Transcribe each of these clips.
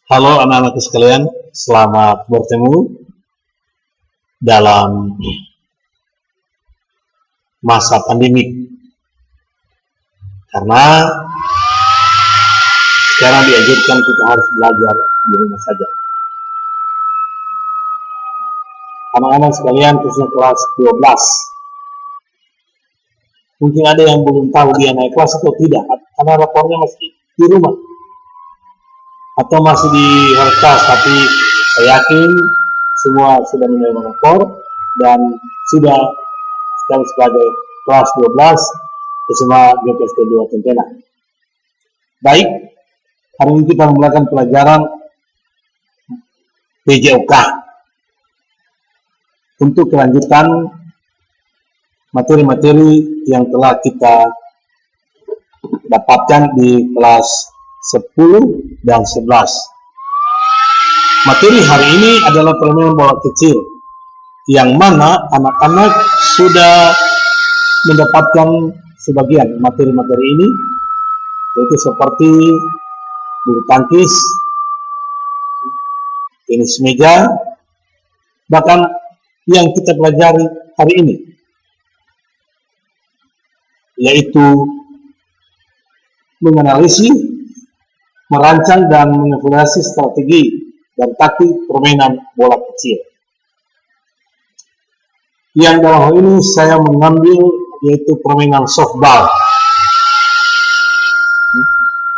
Halo anak-anakku sekalian, selamat bertemu dalam masa pandemik. Karena sekarang dianjurkan kita harus belajar di rumah saja. Anak-anak sekalian khususnya kelas 12. Mungkin ada yang belum tahu dia naik kelas atau tidak, karena rapornya masih di rumah atau masih di kelas, tapi saya yakin semua sudah menerima rapor dan sudah sekarang sebagai kelas 12 SMA GPST 2 Tentena. Baik, hari ini kita memulakan pelajaran PJOK untuk kelanjutan materi-materi yang telah kita dapatkan di kelas 10 dan 11. Materi hari ini adalah permainan bola kecil, yang mana anak-anak sudah mendapatkan sebagian materi-materi ini, yaitu seperti bulu tangkis, tenis meja, bahkan yang kita pelajari hari ini, yaitu menganalisis, merancang dan mengevaluasi strategi dan taktik permainan bola kecil. Yang dalam hal ini saya mengambil yaitu permainan softball.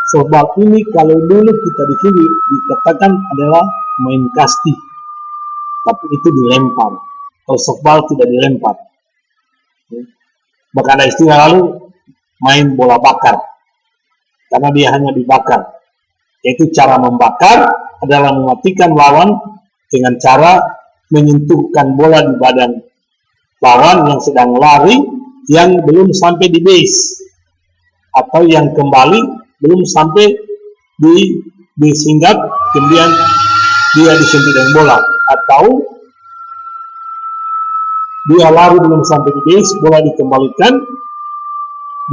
Softball ini kalau dulu kita di sini dikatakan adalah main kasti, tapi itu dilempar. Kalau softball tidak dilempar. Bahkan ada istilah lalu main bola bakar, karena dia hanya dibakar. Yaitu cara membakar adalah mematikan lawan dengan cara menyentuhkan bola di badan lawan yang sedang lari, yang belum sampai di base, atau yang kembali belum sampai di singgap, kemudian dia disentuh dengan bola, atau dia lari belum sampai di base, bola dikembalikan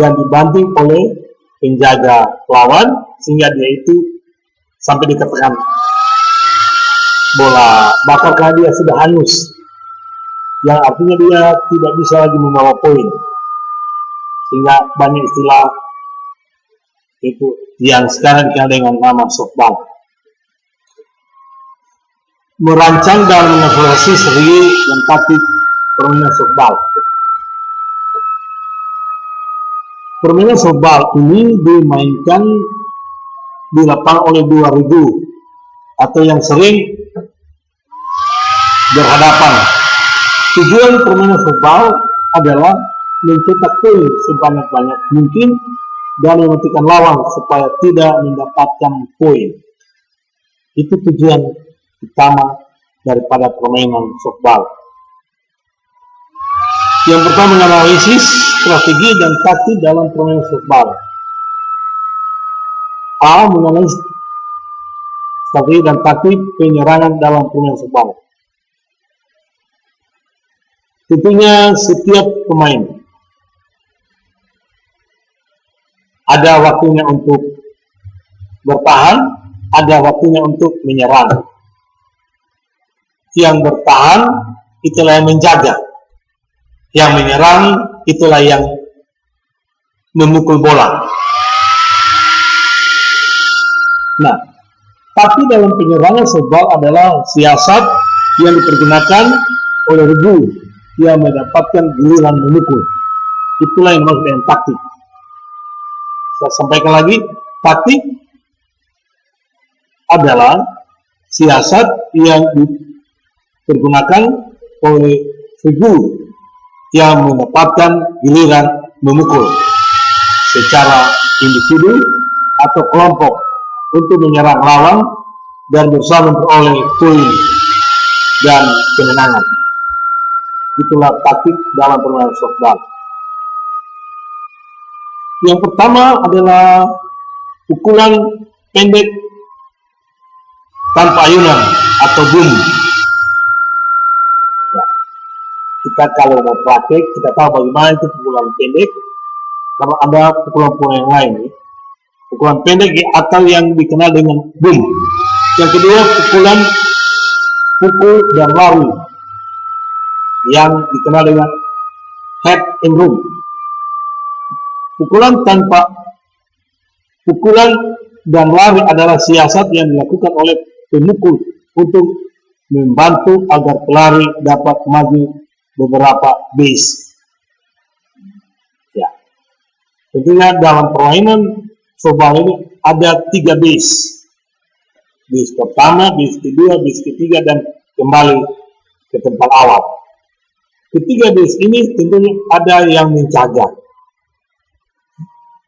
dan dibanting oleh penjaga lawan sehingga dia itu sampai dikatakan bola bakar karena dia sudah hangus, yang artinya dia tidak bisa lagi membawa poin, sehingga banyak istilah itu yang sekarang dikenal dengan nama softball. Merancang dan mengevaluasi strategi dan taktik permainan softball. Permainan softball ini dimainkan di lapangan oleh dua regu atau yang sering berhadapan. Tujuan permainan softball adalah mencetak poin sebanyak-banyak mungkin dan mematikan lawan supaya tidak mendapatkan poin. Itu tujuan utama daripada permainan softball. Yang pertama, menganalisis strategi dan taktik dalam permainan softball. A. Menganalisis strategi dan taktik penyerangan dalam permainan softball. Tentunya setiap pemain ada waktunya untuk bertahan, ada waktunya untuk menyerang. Yang bertahan itulah yang menjaga, yang menyerang itulah yang memukul bola. Nah, tapi dalam penyerangan softball adalah siasat yang dipergunakan oleh regu yang mendapatkan giliran memukul. Itulah yang dimaksud dengan taktik. Saya sampaikan lagi, taktik adalah siasat yang dipergunakan oleh regu yang mendapatkan giliran memukul secara individu atau kelompok untuk menyerang lawan dan berusaha memperoleh poin dan kemenangan. Itulah taktik dalam permainan softball. Yang pertama adalah pukulan pendek tanpa ayunan atau boom. Kita kalau mau praktek, kita tahu bagaimana itu pukulan pendek, karena ada pukulan-pukulan yang lain. Pukulan pendek atau yang dikenal dengan boom. Yang kedua, pukul dan lari yang dikenal dengan head and roll. Pukulan dan lari adalah siasat yang dilakukan oleh pemukul untuk membantu agar pelari dapat maju beberapa base. Ya. Tentunya dalam permainan softball ini ada 3 base. Base pertama, base kedua, base ketiga, dan kembali ke tempat awal. Ketiga base ini tentunya ada yang menjaga.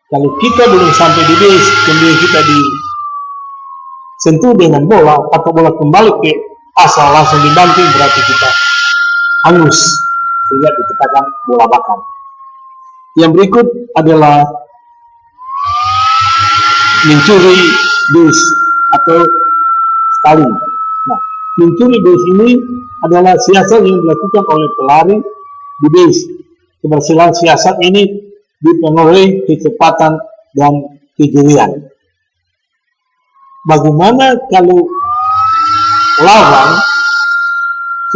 Kalau kita belum sampai di base, kemudian kita disentuh dengan bola atau bola kembali ke asal langsung dibanting, berarti kita hangus sehingga dikatakan bola bakar. Yang berikut adalah mencuri base atau stalling. Nah, mencuri base ini adalah siasat yang dilakukan oleh pelari di base. Keberhasilan siasat ini dipengaruhi kecepatan dan kejelian. Bagaimana kalau lawan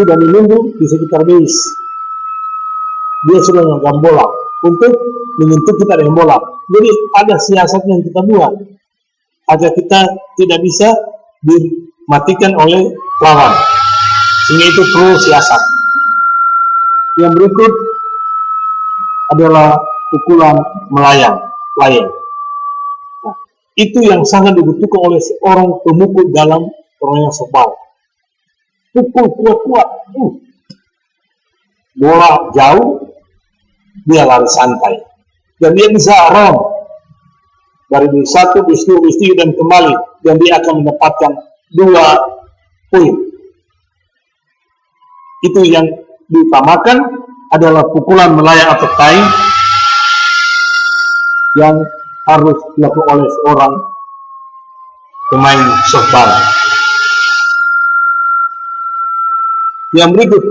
sudah menunggu di sekitar base, dia sudah memegang bola untuk menyentuh kita dengan bola. Jadi ada siasat yang kita buat agar kita tidak bisa dimatikan oleh lawan, sehingga itu perlu siasat. Yang berikut adalah pukulan layang. Nah, itu yang sangat dibutuhkan oleh seorang pemukul dalam permainan softball. Pukul kuat-kuat, bola jauh, dia lari santai, dan dia bisa round dari base 1, base 2, base 3 dan kembali, dan dia akan mendapatkan 2 poin. Itu yang diutamakan adalah pukulan melayang atau tying yang harus dilakukan oleh seorang pemain softball. Yang berikut,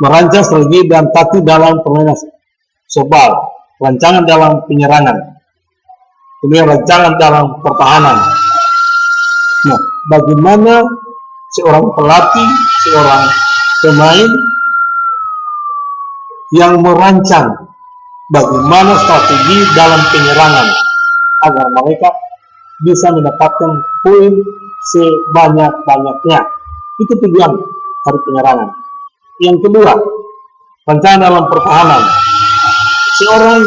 merancang strategi dan taktik dalam permainan softball. Rancangan dalam penyerangan, kemudian rancangan dalam pertahanan. Nah, bagaimana seorang pelatih, seorang pemain yang merancang bagaimana strategi dalam penyerangan agar mereka bisa mendapatkan poin sebanyak-banyaknya. Itu tujuan dari penyerangan. Yang kedua, rancangan dalam pertahanan. Seorang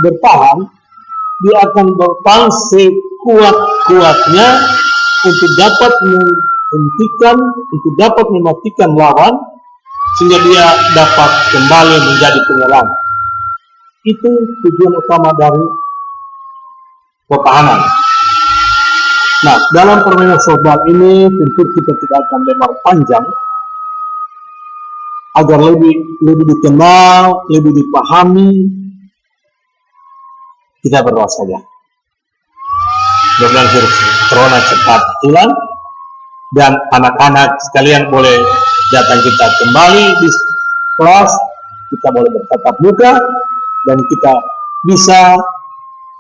bertahan, dia akan bertahan sekuat-kuatnya untuk dapat menghentikan, untuk dapat mematikan lawan, sehingga dia dapat kembali menjadi penyerang. Itu tujuan utama dari pertahanan. Nah, dalam permainan softball ini tentu kita tidak akan lebar panjang agar lebih dikenal, lebih dipahami. Kita berdoa saja. Mudah-mudahan corona cepat hilang dan anak-anak sekalian boleh datang kita kembali di kelas, kita boleh bertatap muka dan kita bisa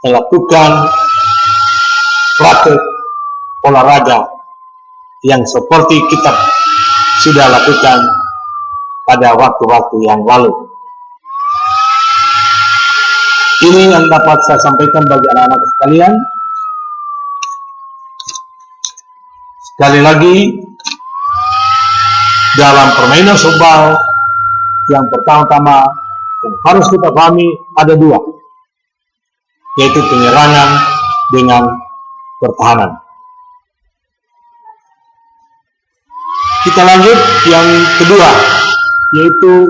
melakukan praktek olahraga yang seperti kita sudah lakukan pada waktu-waktu yang lalu. Ini yang dapat saya sampaikan bagi anak-anak sekalian. Sekali lagi, dalam permainan softball, yang pertama-tama yang harus kita pahami ada 2, yaitu penyerangan dengan pertahanan. Kita lanjut yang kedua, yaitu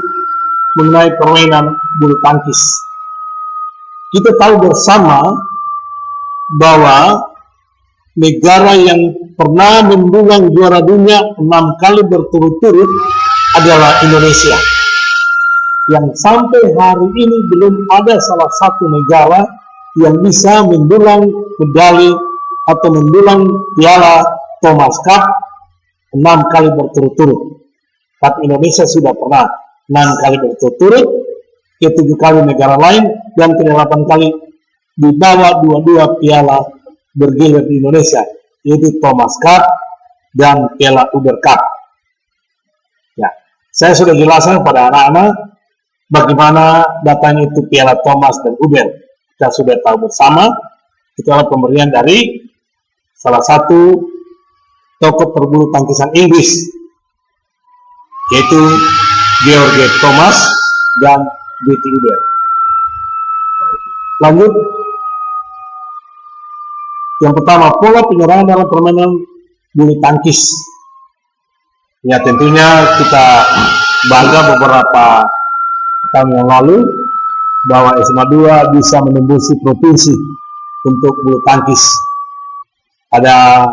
mengenai permainan bulu tangkis. Kita tahu bersama bahwa negara yang pernah mendulang juara dunia 6 kali berturut-turut adalah Indonesia. Yang sampai hari ini belum ada salah satu negara yang bisa mendulang medali atau mendulang piala Thomas Cup 6 kali berturut-turut. Tapi Indonesia sudah pernah 6 kali berturut-turut, ke 7 kali negara lain, dan ke 8 kali dibawa dua-dua piala bergilir di Indonesia, yaitu Thomas Cup dan Piala Uber Cup. Ya, saya sudah jelaskan pada anak-anak bagaimana datangnya itu Piala Thomas dan Uber. Kita sudah tahu bersama, itu adalah pemberian dari salah satu tokoh perbulu tangkisan Inggris, yaitu George Thomas dan Betty Uber. Lanjut, yang pertama, pola penyerangan dalam permainan bulu tangkis. Ya, tentunya kita bangga beberapa tahun yang lalu bahwa SMA 2 bisa menembus provinsi untuk bulu tangkis pada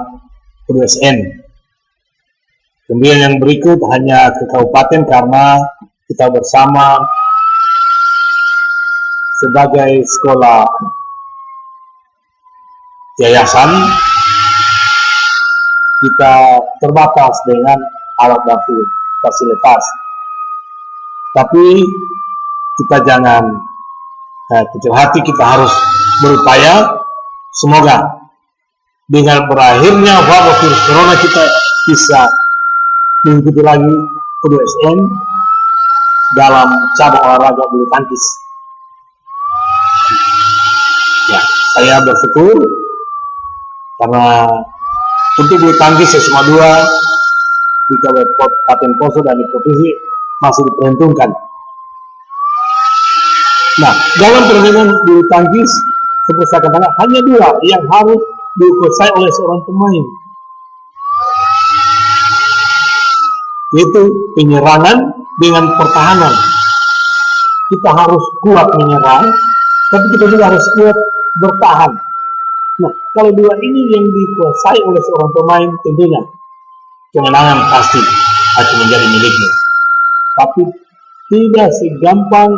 USN. Kemudian yang berikut hanya ke kabupaten karena kita bersama sebagai sekolah yayasan, kita terbatas dengan alat dan fasilitas. Tapi kita jangan kecil hati, kita harus berupaya. Semoga dengan berakhirnya wabah virus corona kita bisa mengikuti lagi U2SN dalam cabang olahraga bulu tangkis. Ya, saya bersyukur karena untuk bulu tangkis SMA 2 di Kabupaten Poso dan di provinsi masih diperhitungkan. Nah, dalam permainan bulu tangkis seperti saya katakan hanya dua yang harus dikuasai oleh seorang pemain, yaitu penyerangan dengan pertahanan. Kita harus kuat menyerang, tapi kita juga harus kuat bertahan. Nah, kalau dua ini yang dikuasai oleh seorang pemain, tentunya kemenangan pasti akan menjadi miliknya. Tapi tidak segampang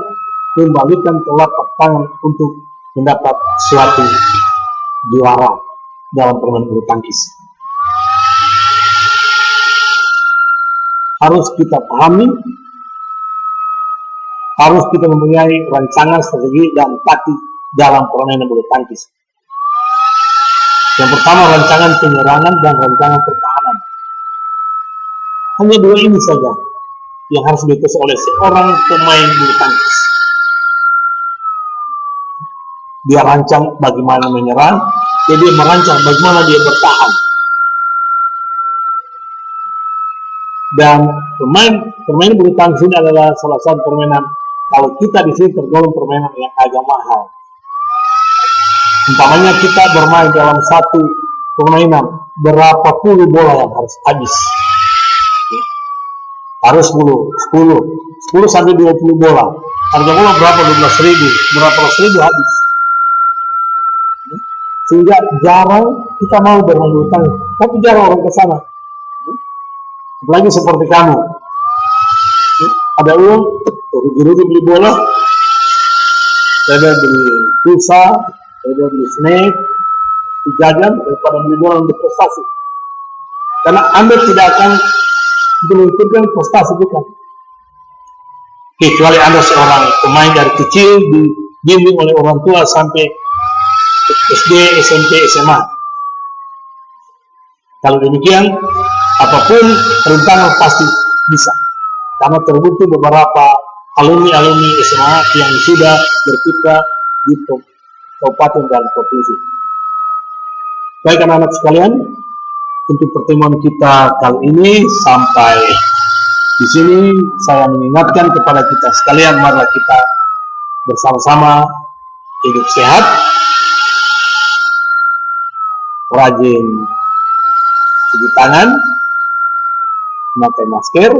membalikan telapak tangan untuk mendapat suatu juara dalam permainan bulu tangkis. Harus kita pahami, harus kita mempunyai rancangan, strategi, dan taktik dalam permainan bulu tangkis. Yang pertama, rancangan penyerangan dan rancangan pertahanan. Hanya dua ini saja yang harus dikuasai oleh seorang pemain bulu tangkis. Dia rancang bagaimana menyerang, jadi dia merancang bagaimana dia bertahan. Dan permainan bulu tangkis ini adalah salah satu permainan, kalau kita di sini tergolong permainan yang agak mahal. Umpamanya kita bermain dalam satu permainan, berapa puluh bola yang harus habis. Harus 10 sampai 20 bola. Harga bola berapa? 12.000, berapa ribu habis. Sehingga jarang kita mau bermain bulu tangkis, tapi jarang orang ke sana. Apalagi seperti kamu, ada uang, rugi-rugi beli bola, saya beli pulsa, saya beli snack, jajan daripada beli bola untuk prestasi. Karena Anda tidak akan menentukan prestasi, bukan. Kecuali Anda seorang pemain dari kecil dibimbing oleh orang tua sampai SD, SMP, SMA. Kalau demikian, apapun rentangan pasti bisa. Karena terbukti beberapa alumni SMA yang sudah berkiprah di kabupaten dan provinsi. Baik anak-anak sekalian, untuk pertemuan kita kali ini sampai di sini saya mengingatkan kepada kita sekalian, marilah kita bersama-sama hidup sehat, rajin cuci tangan, memakai masker,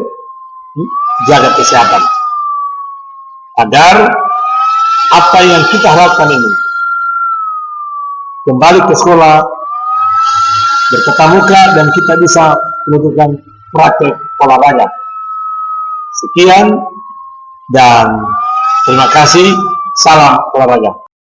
jaga kesehatan, agar apa yang kita harapkan ini kembali ke sekolah bertatap muka dan kita bisa melakukan praktek olahraga. Sekian dan terima kasih. Salam olahraga.